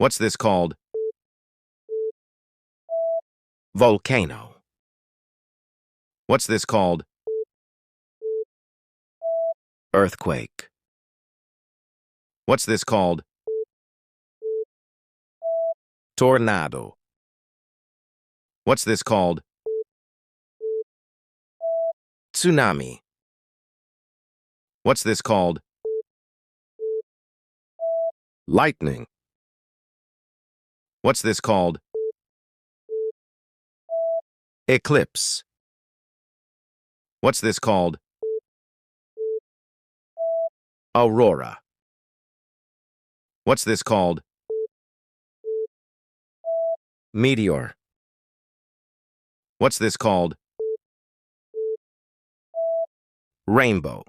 What's this called? Volcano. What's this called? Earthquake. What's this called? Tornado. What's this called? Tsunami. What's this called? Lightning. What's this called? Eclipse. What's this called? Aurora. What's this called? Meteor. What's this called? Rainbow.